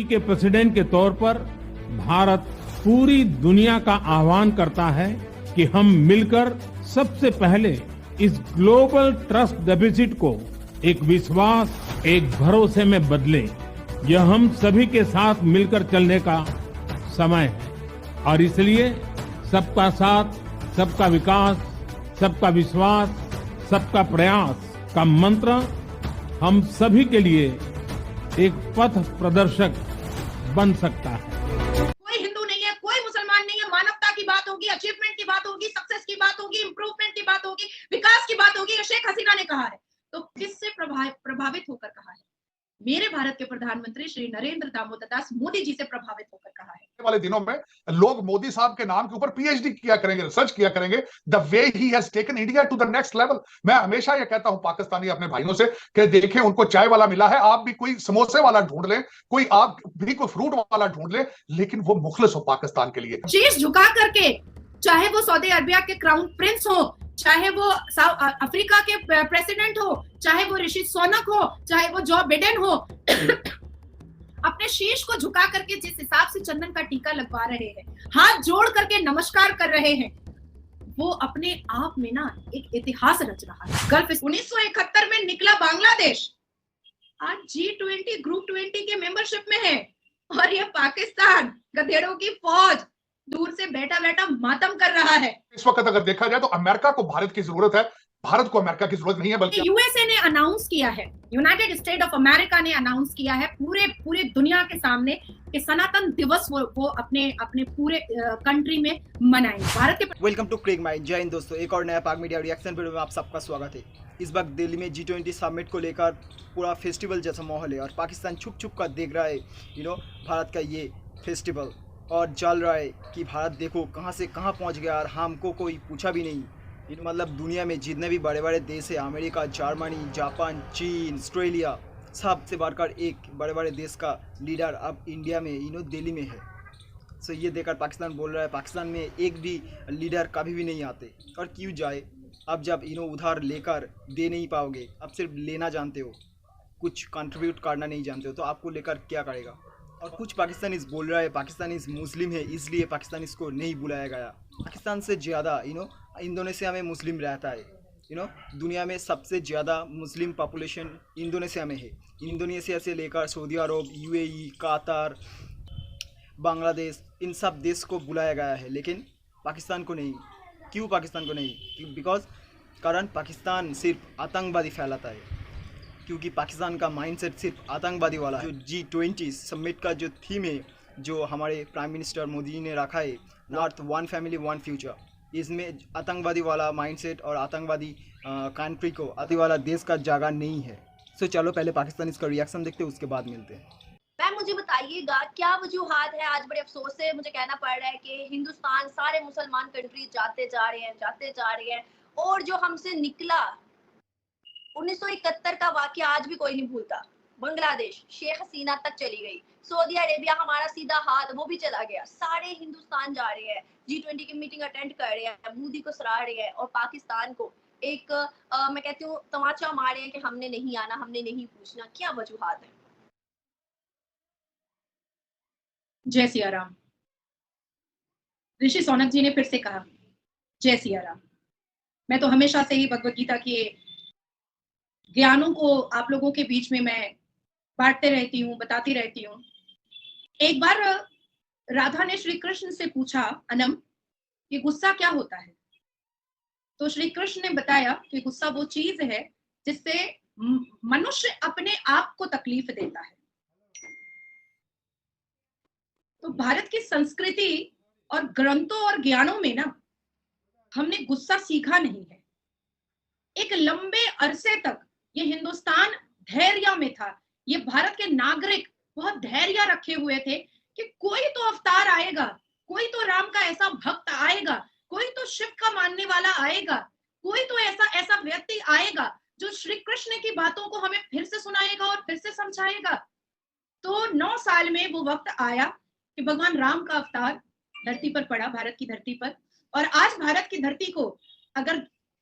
के प्रेसिडेंट के तौर पर भारत पूरी दुनिया का आह्वान करता है कि हम मिलकर सबसे पहले इस ग्लोबल ट्रस्ट डेफिसिट को एक विश्वास, एक भरोसे में बदलें। यह हम सभी के साथ मिलकर चलने का समय है और इसलिए सबका साथ, सबका विकास, सबका विश्वास, सबका प्रयास का मंत्र हम सभी के लिए एक पथ प्रदर्शक बन सकता है। कोई हिंदू नहीं है, कोई मुसलमान नहीं है, मानवता की बात होगी, अचीवमेंट की बात होगी, सक्सेस की बात होगी, इंप्रूवमेंट की बात होगी, विकास की बात होगी। शेख हसीना ने कहा है, तो किससे प्रभावित होकर कहा है? मेरे भारत के प्रधानमंत्री श्री नरेंद्र दामोदर दास मोदी जी से प्रभावित होकर कहा है। वाले दिनों में लोग मोदी साहब के नाम के ऊपर पीएचडी किया करेंगे, रिसर्च किया करेंगे, the way he has taken India to the next level. मैं हमेशा ये कहता हूं पाकिस्तानी अपने भाइयों से कि देखें, उनको चाय वाला मिला है, आप भी कोई समोसे वाला ढूंढ लें, कोई आप भी कोई फ्रूट वाला ढूंढ लें, लेकिन वो मुखलिस हो पाकिस्तान के लिए। शीश झुका करके, चाहे वो सऊदी अरबिया के क्राउन प्रिंस हो, चाहे वो अफ्रीका के प्रेसिडेंट हो, चाहे वो ऋषि सुनक हो, चाहे वो जो बिडेन हो, अपने शीश को झुका करके जिस हिसाब से चंदन का टीका लगवा रहे हैं, हाथ जोड़ करके नमस्कार कर रहे हैं, वो अपने आप में ना एक इतिहास रच रहा है। गल्फ 1971 में निकला बांग्लादेश आज G20 ग्रुप 20 के मेंबरशिप में है और ये पाकिस्तान गधेड़ों की फौज दूर से बैठा बैठा मातम कर रहा है। इस वक्त अगर देखा जाए तो अमेरिका को भारत की जरूरत है, भारत को अमेरिका की जरूरत नहीं है, बल्कि यूएसए ने अनाउंस किया है, यूनाइटेड स्टेट ऑफ अमेरिका ने अनाउंस किया है पूरे दुनिया के सामने कि सनातन दिवस वो अपने पूरे कंट्री में मनाएंगे। भारत के वेलकम टू क्रिक माइंड। जय हिंद दोस्तों, एक और नया पाक मीडिया रिएक्शन वीडियो में आप सबका स्वागत है। इस वक्त दिल्ली में G20 समिट को लेकर पूरा फेस्टिवल जैसा माहौल है और पाकिस्तान छुप कर देख रहा है भारत का ये फेस्टिवल, और चल रहा है कि भारत देखो कहाँ से कहाँ पहुँच गया और हमको कोई पूछा भी नहीं। मतलब दुनिया में जितने भी बड़े बड़े देश है, अमेरिका, जर्मनी, जापान, चीन, ऑस्ट्रेलिया, सबसे बढ़कर एक बड़े बड़े देश का लीडर अब इंडिया में दिल्ली में है। सो ये देखकर पाकिस्तान बोल रहा है पाकिस्तान में एक भी लीडर कभी भी नहीं आते, और क्यों जाए। अब जब उधार लेकर दे नहीं पाओगे, अब सिर्फ लेना जानते हो, कुछ कंट्रीब्यूट करना नहीं जानते हो, तो आपको लेकर क्या करेगा। और कुछ पाकिस्तानीज बोल रहा है पाकिस्तानीज मुस्लिम है इसलिए पाकिस्तानीज को नहीं बुलाया गया। पाकिस्तान से ज़्यादा इंडोनेशिया में मुस्लिम रहता है। दुनिया में सबसे ज़्यादा मुस्लिम पॉपुलेशन इंडोनेशिया में है। इंडोनेशिया से लेकर सऊदी अरब, यूएई, कतर, बांग्लादेश, इन सब देश को बुलाया गया है, लेकिन पाकिस्तान को नहीं। क्यों पाकिस्तान को नहीं? बिकॉज कारण पाकिस्तान सिर्फ आतंकवादी फैलाता है, क्योंकि पाकिस्तान का माइंडसेट सिर्फ आतंकवादी वाला है। जो G20 समिट का जो थीम है, जो हमारे प्राइम मिनिस्टर मोदी जी ने रखा है, north one family one future, इसमें आतंकवादी वाला माइंडसेट और आतंकवादी कंट्री को, आतंकवादी वाला देश का जगह नहीं है। सो चलो पहले पाकिस्तान इसका रिएक्शन देखते हैं, उसके बाद मिलते हैं। मैम मुझे बताइएगा क्या वजूहात है, आज बड़े अफसोस से मुझे कहना पड़ रहा है कि हिंदुस्तान सारे मुसलमान कंट्रीज जाते जा रहे हैं और जो हमसे निकला 1971 का वाकया आज भी कोई नहीं भूलता। बांग्लादेश शेख हसीना तक चली गई, सऊदी अरेबिया हमारा सीधा हाथ वो भी चला गया, सारे हिंदुस्तान जा रहे हैं, G20 की मीटिंग अटेंड कर रहे हैं, मोदी को सराह रहे हैं, और पाकिस्तान को एक मैं कहती हूँ तमाचा मारे हैं कि हमने नहीं आना, हमने नहीं पूछना। क्या वजूहात है? जय सिया राम। ऋषि सोनक जी ने फिर से कहा जय सिया राम। मैं तो हमेशा से ही भगवत गीता के ज्ञानों को आप लोगों के बीच में मैं बांटते रहती हूँ, बताती रहती हूँ। एक बार राधा ने श्री कृष्ण से पूछा, अनम ये गुस्सा क्या होता है? तो श्री कृष्ण ने बताया कि गुस्सा वो चीज है जिससे मनुष्य अपने आप को तकलीफ देता है। तो भारत की संस्कृति और ग्रंथों और ज्ञानों में ना हमने गुस्सा सीखा नहीं है। एक लंबे अरसे तक ये हिंदुस्तान धैर्य में था, ये भारत के नागरिक बहुत धैर्य रखे हुए थे कि कोई तो अवतार आएगा, कोई तो राम का ऐसा भक्त आएगा, कोई तो शिव का मानने वाला आएगा, कोई तो ऐसा व्यक्ति आएगा जो श्री कृष्ण की बातों को हमें फिर से सुनाएगा और फिर से समझाएगा। तो 9 साल में वो वक्त आया कि भगवान राम का अवतार धरती पर पड़ा, भारत की धरती पर। और आज भारत की धरती को अगर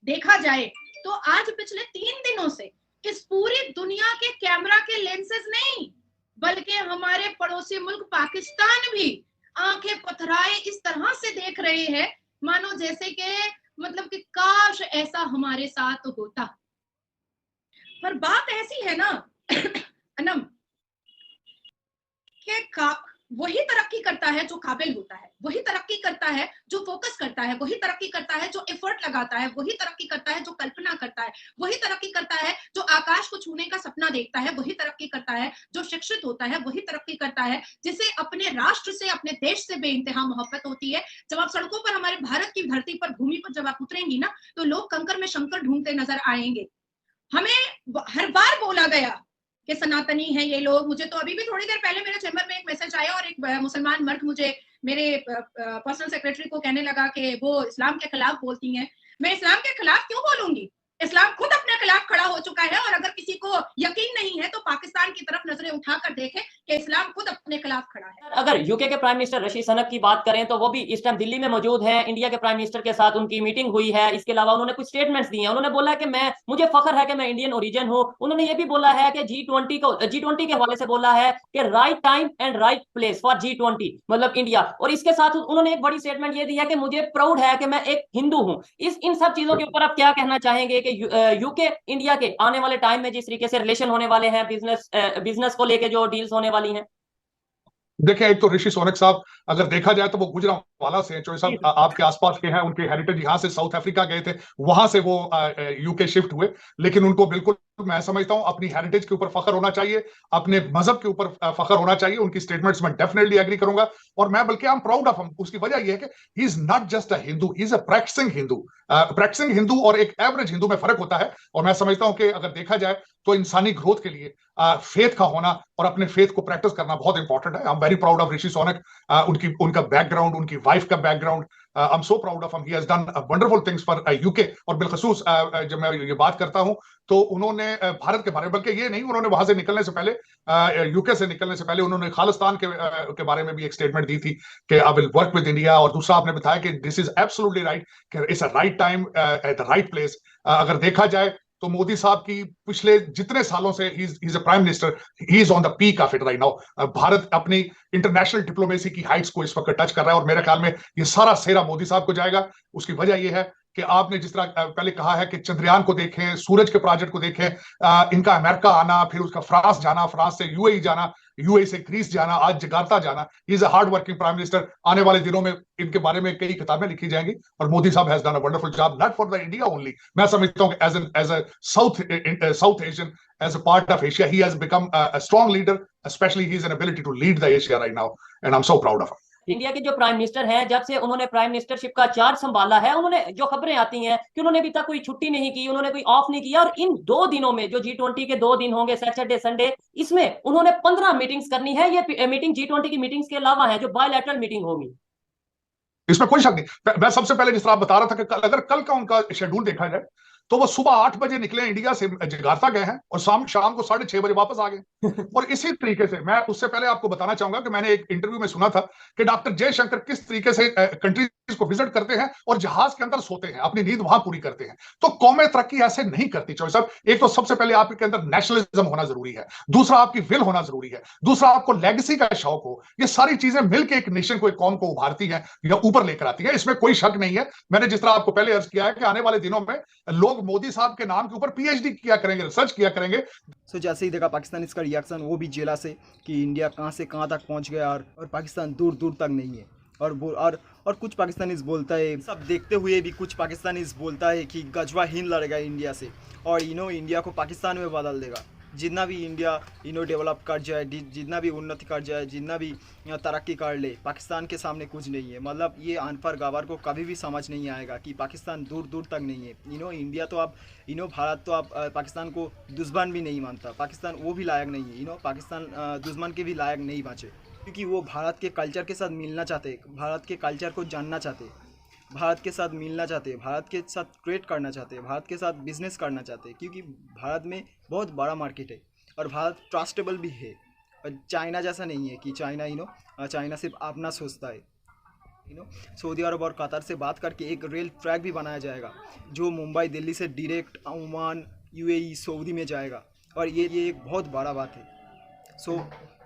देखा जाए तो आज पिछले 3 दिनों से इस पूरी दुनिया के कैमरा के लेंसेज नहीं, बल्कि हमारे पड़ोसी मुल्क पाकिस्तान भी आंखें पथराए इस तरह से देख रहे हैं मानो जैसे कि मतलब कि काश ऐसा हमारे साथ होता। पर बात ऐसी है ना अनम कि वही तरक्की करता है जो काबिल होता है, वही तरक्की करता है जो फोकस करता है, वही तरक्की करता है जो एफर्ट लगाता है, वही तरक्की करता है जो कल्पना करता है, वही तरक्की करता है जो आकाश को छूने का सपना देखता है, वही तरक्की करता है जो शिक्षित होता है, वही तरक्की करता है जिसे अपने राष्ट्र से, अपने देश से बेइंतहा मोहब्बत होती है। जब आप सड़कों पर हमारे भारत की धरती पर, भूमि पर जब आप उतरेंगी ना, तो लोग कंकर में शंकर ढूंढते नजर आएंगे। हमें हर बार बोला गया कि सनातनी है ये लोग। मुझे तो अभी भी थोड़ी देर पहले मेरे चैम्बर में एक मैसेज आया और एक मुसलमान मर्द मुझे मेरे पर्सनल सेक्रेटरी को कहने लगा कि वो इस्लाम के खिलाफ बोलती हैं। मैं इस्लाम के खिलाफ क्यों बोलूंगी? इस्लाम खुद अपने खिलाफ खड़ा हो चुका है, और अगर किसी को यकीन नहीं है तो पाकिस्तान की तरफ नजरें उठाकर देखें कि इस्लाम खुद अपने खिलाफ खड़ा है। अगर यूके के प्राइम मिनिस्टर ऋषि सुनक की बात करें तो वो भी इस टाइम दिल्ली में मौजूद है। इंडिया के प्राइम मिनिस्टर के साथ उनकी मीटिंग हुई है। इसके अलावा उन्होंने कुछ स्टेटमेंट्स दिए हैं। उन्होंने बोला कि मुझे फख्र है कि मैं इंडियन ओरिजिन हूं। उन्होंने ये भी बोला है कि G20 के हवाले से बोला है कि right time and right place for G20 मतलब इंडिया। और इसके साथ उन्होंने एक बड़ी स्टेटमेंट ये दी है कि मुझे प्राउड है कि मैं एक हिंदू हूं। इन सब चीजों के ऊपर आप क्या कहना चाहेंगे कि यूके इंडिया के आने वाले टाइम में जिस तरीके से रिलेशन होने वाले हैं, बिजनेस को लेके जो डील्स होने वाली हैं? देखिए, एक तो ऋषि सोनक साहब अगर देखा जाए तो वो गुजरांवाला से हैं, जो सब आपके आसपास के हैं। उनके हेरिटेज यहाँ से साउथ अफ्रीका गए थे, वहां से वो यूके शिफ्ट हुए। लेकिन उनको बिल्कुल मैं समझता हूं अपनी हेरिटेज के ऊपर फख्र होना चाहिए, अपने मजहब के ऊपर फख्र होना चाहिए। उनकी स्टेटमेंट्स में डेफिनेटली एग्री करूंगा, और मैं बल्कि I am proud of him. उसकी वजह यह है कि he is not just a Hindu, he is a practising Hindu. Practising Hindu और एक एवरेज हिंदू में फर्क होता है। और मैं समझता हूं कि अगर देखा जाए तो इंसानी ग्रोथ के लिए फेथ का होना और अपने फेथ को प्रैक्टिस करना बहुत इंपॉर्टेंट है। I am very proud of Rishi Sunak, उनका बैकग्राउंड, उनकी वाइफ का background. I am so proud of him, he has done wonderful things for UK. और बिलखसूस जब मैं ये बात करता हूं तो उन्होंने भारत के बारे में, बल्कि ये नहीं, उन्होंने वहां से निकलने से पहले, यूके से निकलने से पहले उन्होंने खालिस्तान के बारे में भी एक स्टेटमेंट दी थी कि I will work with India. और दूसरा आपने बताया कि this is absolutely right, it's a right time at the right place. अगर देखा जाए तो मोदी साहब की पिछले जितने सालों से ही is a prime minister, he is on the peak of it right now. Bharat अपनी इंटरनेशनल डिप्लोमेसी की हाइट्स को इस वक्त टच कर रहा है, और मेरे ख्याल में ये सारा सेहरा मोदी साहब को जाएगा। उसकी वजह यह है कि आपने जिस तरह पहले कहा है कि चंद्रयान को देखें, सूरज के प्रोजेक्ट को देखें, इनका अमेरिका आना, फिर उसका फ्रांस जाना, फ्रांस से यूएई जाना, यूएई से ग्रीस जाना, आज जकार्ता जाना। ही is a hard working prime minister. आने वाले दिनों में इनके बारे में कई किताबें लिखी जाएंगी, और Modi sahab has done a wonderful job, not for the India only. मैं समझता हूं कि as a South Asian, as a part of Asia, he has become a strong leader, especially his ability to lead the Asia right now, and I'm so proud of him. India के जो prime minister हैं, जब से उन्होंने prime ministership का charge संभाला है, उन्होंने जो खबरें आती हैं कि उन्होंने अभी तक कोई छुट्टी नहीं की, उन्होंने कोई ऑफ नहीं किया। और इन 2 दिनों में जो G20 के 2 दिन होंगे, सैटरडे संडे, इसमें उन्होंने 15 मीटिंग्स करनी है। ये मीटिंग G20 की मीटिंग्स के अलावा है जो बायलैटरल मीटिंग होगी। इसमें कोई शक नहीं। मैं सबसे पहले जिस तरह आप बता रहा था कि अगर कल का उनका शेड्यूल देखा जाए तो वो सुबह 8 बजे निकले इंडिया से, जकार्ता गए हैं, और शाम को 6:30 बजे वापस आ गए। और इसी तरीके से मैं उससे पहले आपको बताना चाहूंगा कि मैंने एक इंटरव्यू में सुना था कि डॉक्टर जयशंकर किस तरीके से कंट्रीज को विजिट करते हैं और जहाज के अंदर सोते हैं, अपनी नींद वहां पूरी करते हैं। तो कौमें तरक्की ऐसे नहीं करती चौधरी साहब। एक तो सबसे पहले आपके अंदर नेशनलिज्म होना जरूरी है, दूसरा आपकी विल होना जरूरी है, दूसरा आपको लेगेसी का शौक हो। ये सारी चीजें मिलकर एक नेशन को, एक कौम को उभारती हैं या ऊपर लेकर आती है, इसमें कोई शक नहीं है। मैंने जिस तरह आपको पहले अर्ज किया है कि आने वाले दिनों में लोग मोदी साहब के नाम के ऊपर पीएचडी किया करेंगे, रिसर्च किया करेंगे। सो जैसे ही देखा पाकिस्तान इसका रिएक्शन, वो भी जेला से, कि इंडिया कहां से कहां तक पहुंच गया, और पाकिस्तान दूर दूर तक नहीं है। और कुछ पाकिस्तानीज बोलता है, सब देखते हुए भी कुछ पाकिस्तानीज बोलता है कि गजवा हिंद लड़ेगा इंडिया से, और इंडिया को पाकिस्तान में बदल देगा। जितना भी इंडिया डेवलप कर जाए, जितना भी उन्नति कर जाए, जितना भी तरक्की कर ले, पाकिस्तान के सामने कुछ नहीं है। मतलब ये अनपढ़ गवार को कभी भी समझ नहीं आएगा कि पाकिस्तान दूर दूर तक नहीं है। इंडिया तो अब भारत तो अब पाकिस्तान को दुश्मन भी नहीं मानता। पाकिस्तान वो भी लायक नहीं है, पाकिस्तान दुश्मन के भी लायक नहीं बचे, क्योंकि वो भारत के कल्चर के साथ मिलना चाहते, भारत के कल्चर को जानना चाहते, भारत के साथ मिलना चाहते, भारत के साथ ट्रेड करना चाहते, भारत के साथ बिजनेस करना चाहते, क्योंकि भारत में बहुत बड़ा मार्केट है और भारत ट्रस्टेबल भी है। और चाइना जैसा नहीं है कि चाइना चाइना सिर्फ अपना सोचता है। सऊदी अरब और कतर से बात करके एक रेल ट्रैक भी बनाया जाएगा जो मुंबई दिल्ली से डायरेक्ट ओमान, यूएई, सऊदी में जाएगा, और ये एक बहुत बड़ा बात है। सो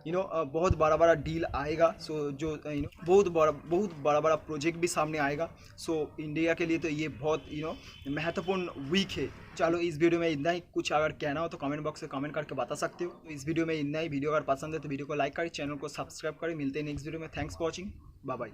बहुत बड़ा बड़ा डील आएगा। सो जो बहुत बड़ा प्रोजेक्ट भी सामने आएगा। सो इंडिया के लिए तो ये बहुत महत्वपूर्ण वीक है। चलो इस वीडियो में इतना ही। कुछ अगर कहना हो तो कमेंट बॉक्स में कमेंट करके बता सकते हो। तो इस वीडियो में इतना ही। वीडियो अगर पसंद है तो वीडियो को लाइक करें, चैनल को सब्सक्राइब करें। मिलते हैं नेक्स्ट वीडियो में। Thanks for watching. Bye bye.